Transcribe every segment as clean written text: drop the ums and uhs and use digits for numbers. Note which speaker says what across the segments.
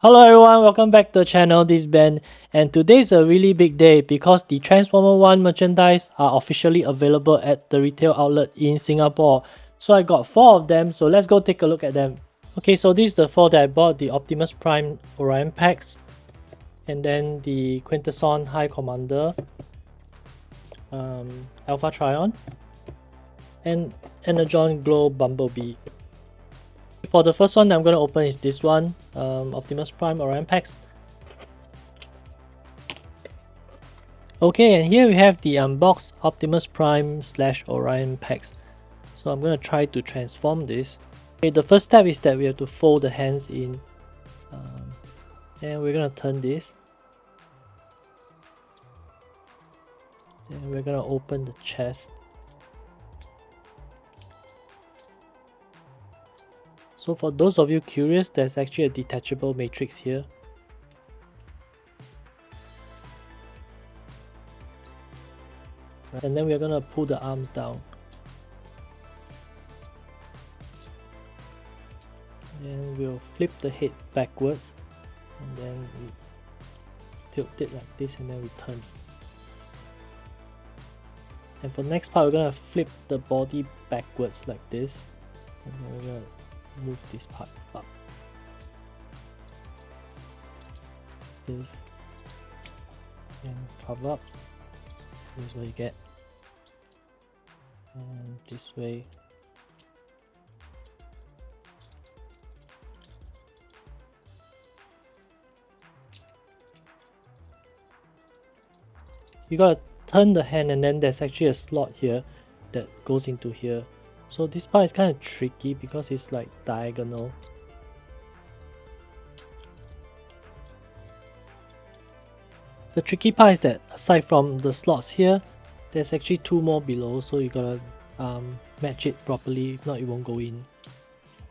Speaker 1: Hello everyone, welcome back to the channel. This is Ben, and today is a really big day because the Transformer One merchandise are officially available at the retail outlet in Singapore. So I got 4 of them, so let's go take a look at them. Okay, so these are the 4 that I bought: the Optimus Prime Orion packs, and then the Quinton High Commander, Alpha Trion, and Anon Glow Bumblebee. For the first one that I'm going to open is this one, Optimus Prime Orion packs. Okay, and here we have the unboxed Optimus Prime / Orion packs. So I'm going to try to transform this. Okay, the first step is that we have to fold the hands in. And we're going to turn this. Then we're going to open the chest. So for those of you curious, there's actually a detachable matrix here. And then we're gonna pull the arms down. And we'll flip the head backwards. And then we tilt it like this and then we turn. And for the next part, we're gonna flip the body backwards like this. And then we're gonna move this part up. This. And cover up. So this is what you get. And this way. You gotta turn the hand, and then there's actually a slot here that goes into here. So this part is kind of tricky because it's like diagonal. The tricky part is that aside from the slots here, there's actually 2 more below, so you gotta match it properly, if not it won't go in.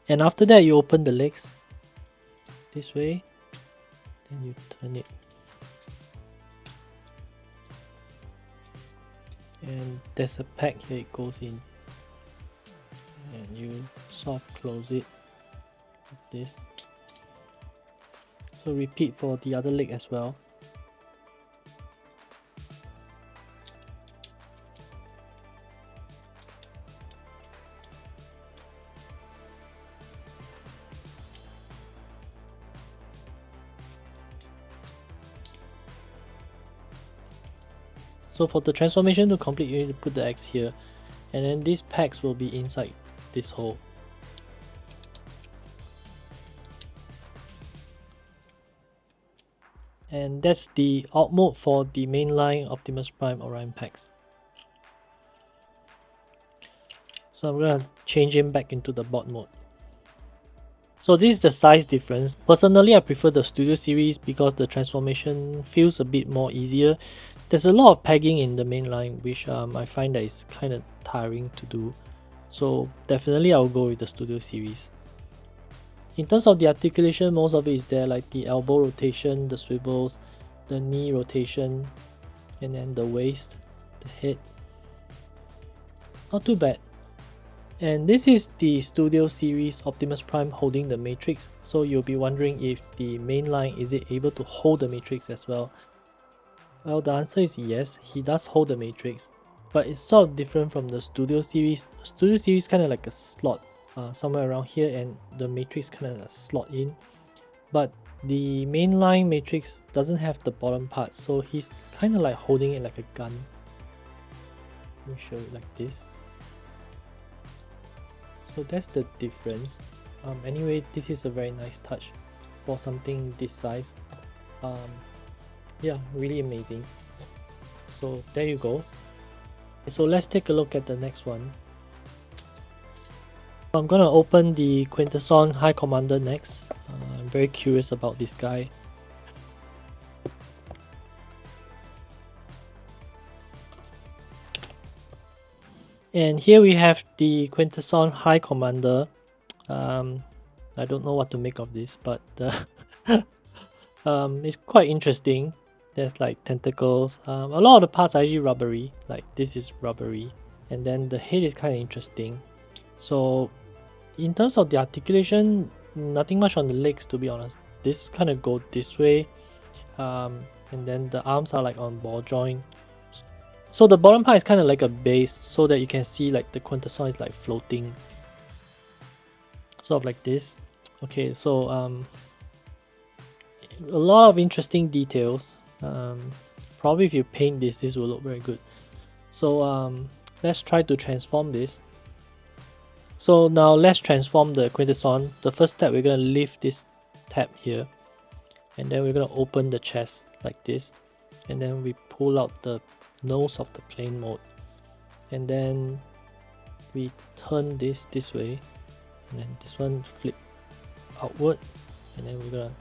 Speaker 1: And after that, you open the legs this way, then you turn it. And there's a pack here, it goes in. And you soft close it like this. So repeat for the other leg as well. So for the transformation to complete, you need to put the X here, and then these packs will be inside this hole. And that's the alt mode for the mainline Optimus Prime Orion packs. So I'm gonna change him back into the bot mode. So this is the size difference. Personally, I prefer the Studio series because the transformation feels a bit more easier. There's a lot of pegging in the mainline, which I find that is kind of tiring to do. So definitely I'll go with the Studio series. In terms of the articulation, most of it is there, like the elbow rotation, the swivels, the knee rotation, and then the waist, the head. Not too bad. And this is the Studio series Optimus Prime holding the matrix. So you'll be wondering if the mainline, is it able to hold the matrix as well? Well, the answer is yes, he does hold the matrix. But it's sort of different from the Studio series. Studio series kind of like a slot somewhere around here, and the matrix kind of slot in. But the mainline matrix doesn't have the bottom part, so he's kind of like holding it like a gun. Let me show you like this. So that's the difference. Anyway, this is a very nice touch for something this size. Yeah, really amazing. So there you go. So let's take a look at the next one. I'm gonna open the Quinton High Commander next. I'm very curious about this guy. And here we have the Quinton High Commander. I don't know what to make of this, but it's quite interesting. There's like tentacles. A lot of the parts are actually rubbery, like this is rubbery. And then the head is kind of interesting. So in terms of the articulation, nothing much on the legs, to be honest. this kind of go this way, and then the arms are like on ball joint. So the bottom part is kind of like a base, so that you can see like the Quintesson is like floating, sort of like this. Okay, so a lot of interesting details. Probably if you paint this will look very good. So let's try to transform this. So now let's transform the Quintesson. The first step, we're going to lift this tab here, and then we're going to open the chest like this, and then we pull out the nose of the plane mode, and then we turn this way, and then this one flip outward, and then we're going to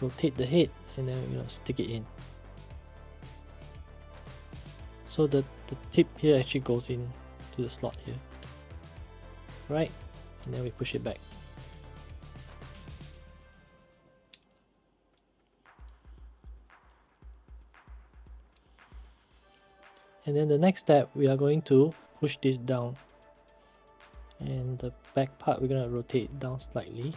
Speaker 1: rotate the head, and then we're going to stick it in. So the tip here actually goes in to the slot here, right? And then we push it back. And then the next step, we are going to push this down, and the back part we're going to rotate down slightly.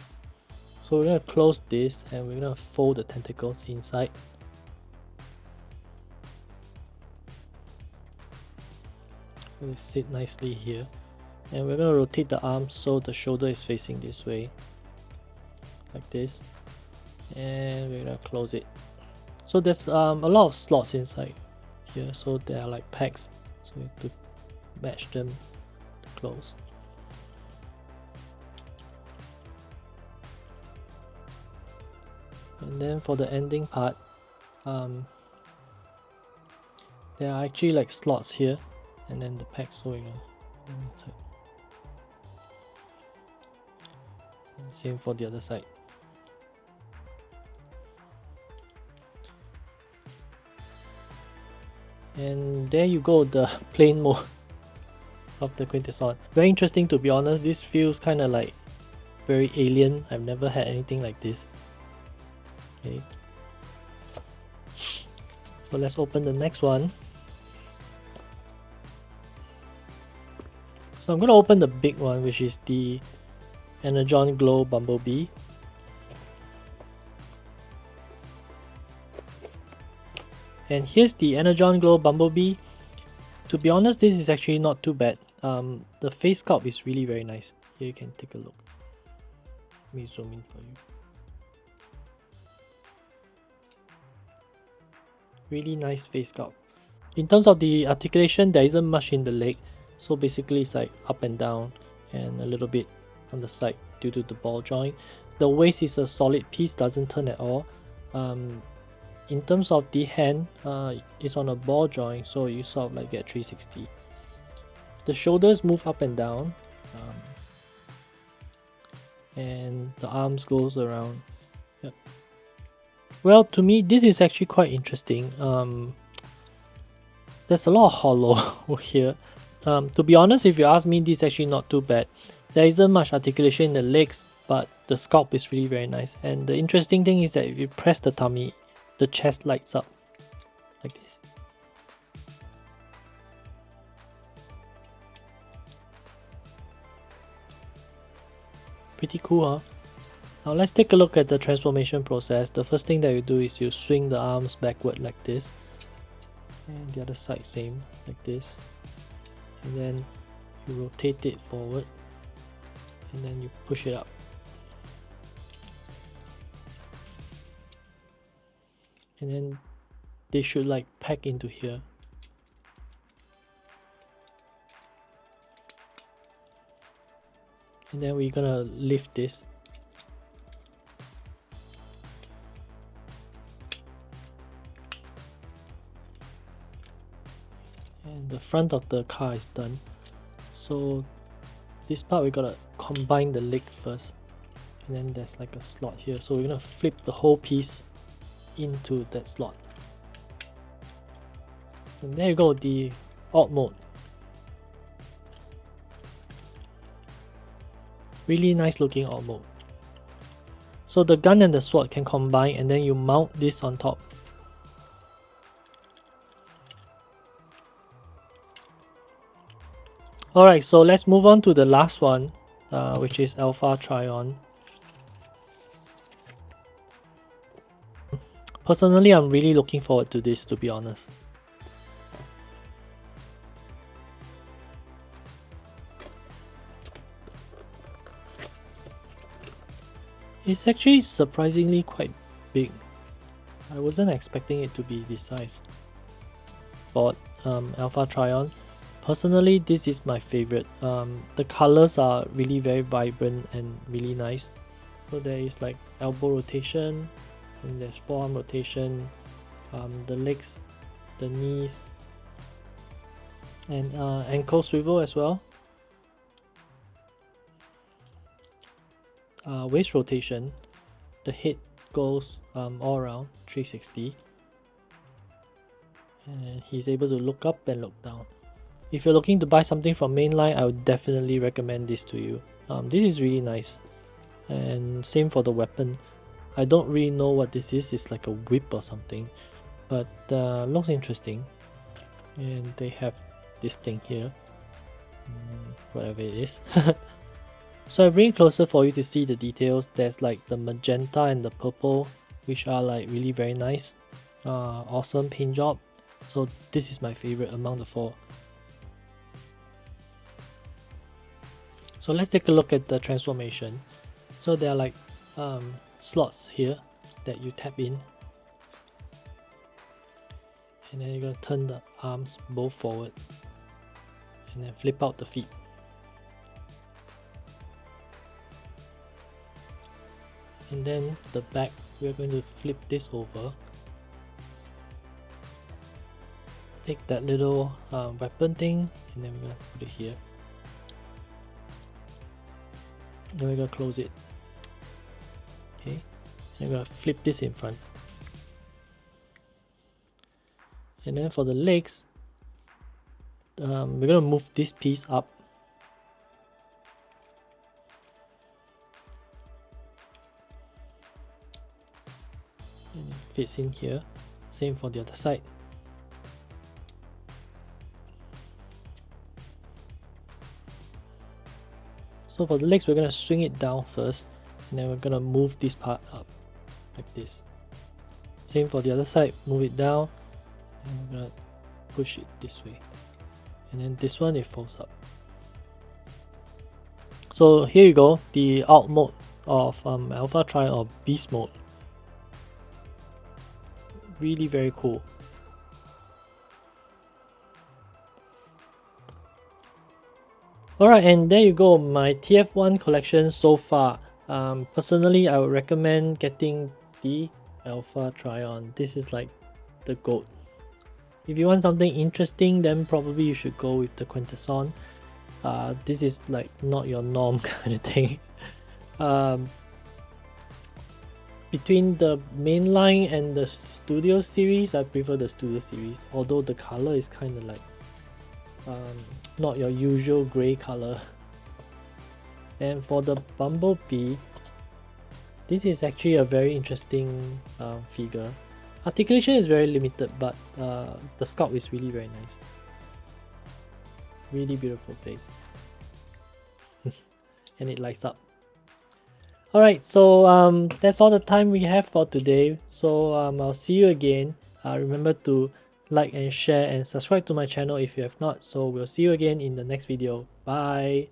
Speaker 1: So we're going to close this, and we're going to fold the tentacles inside. So they sit nicely here, and we're going to rotate the arms so the shoulder is facing this way, like this, and we're going to close it. So there's a lot of slots inside here, so they are like pegs, so we have to match them to close. And then for the ending part, there are actually like slots here, and then the pegs going on inside. And same for the other side. And there you go, the plane mode of the Quintesson. Very interesting, to be honest. This feels kind of like very alien. I've never had anything like this. Okay, so let's open the next one. So I'm going to open the big one, which is the Energon Glow Bumblebee. And here's the Energon Glow Bumblebee. To be honest, this is actually not too bad. The face sculpt is really very nice. Here you can take a look. Let me zoom in for you. Really nice face sculpt. In terms of the articulation, there isn't much in the leg. So basically it's like up and down and a little bit on the side due to the ball joint. The waist is a solid piece, doesn't turn at all. In terms of the hand, it's on a ball joint, so you sort of like get 360. The shoulders move up and down, and the arms goes around. Yep. Well, to me, this is actually quite interesting. There's a lot of hollow here. To be honest, if you ask me, this is actually not too bad. There isn't much articulation in the legs, but the sculpt is really very nice. And the interesting thing is that if you press the tummy, the chest lights up like this. Pretty cool, huh? Now let's take a look at the transformation process. The first thing that you do is you swing the arms backward like this, and the other side same, like this, and then you rotate it forward, and then you push it up. And then they should like pack into here. And then we're gonna lift this. And the front of the car is done. So this part we gotta combine the leg first. And then there's like a slot here. So we're gonna flip the whole piece into that slot. And there you go, the alt mode. Really nice looking alt mode. So the gun and the sword can combine, and then you mount this on top. Alright, so let's move on to the last one, which is Alpha Trion. personally, I'm really looking forward to this, to be honest. It's actually surprisingly quite big. I wasn't expecting it to be this size. For Alpha Trion, personally, this is my favorite. The colors are really very vibrant and really nice. So there is like elbow rotation, and there's forearm rotation, the legs, the knees, and ankle swivel as well. Waist rotation, the head goes all around 360, and he's able to look up and look down. If you're looking to buy something from Mainline, I would definitely recommend this to you. This is really nice. And same for the weapon. I don't really know what this is. It's like a whip or something, but looks interesting. And they have this thing here, whatever it is. So I bring it closer for you to see the details. There's like the magenta and the purple, which are like really very nice. Awesome paint job. So this is my favorite among the four. So let's take a look at the transformation. So there are like slots here that you tap in, and then you're going to turn the arms both forward and then flip out the feet. And then the back, we're going to flip this over, take that little weapon thing, and then we're going to put it here. Then we're going to close it. Okay, and we're going to flip this in front. And then for the legs, we're going to move this piece up. And it fits in here. Same for the other side. So for the legs, we're going to swing it down first, and then we're going to move this part up like this. Same for the other side, move it down, and we're going to push it this way. And then this one, it folds up. So here you go, the alt mode of Alpha Trion, or Beast mode. Really very cool. Alright, and there you go, my TF1 collection so far. Personally, I would recommend getting the Alpha Trion. This is like the GOAT. If you want something interesting, then probably you should go with the Quinton. This is like not your norm kind of thing. Between the Mainline and the Studio series, I prefer the Studio series, although the color is kind of like not your usual grey color. And for the Bumblebee, this is actually a very interesting figure. Articulation is very limited, but the sculpt is really very nice. Really beautiful face. And it lights up. Alright, so that's all the time we have for today. So I'll see you again. Remember to like and share and subscribe to my channel if you have not. So we'll see you again in the next video. Bye!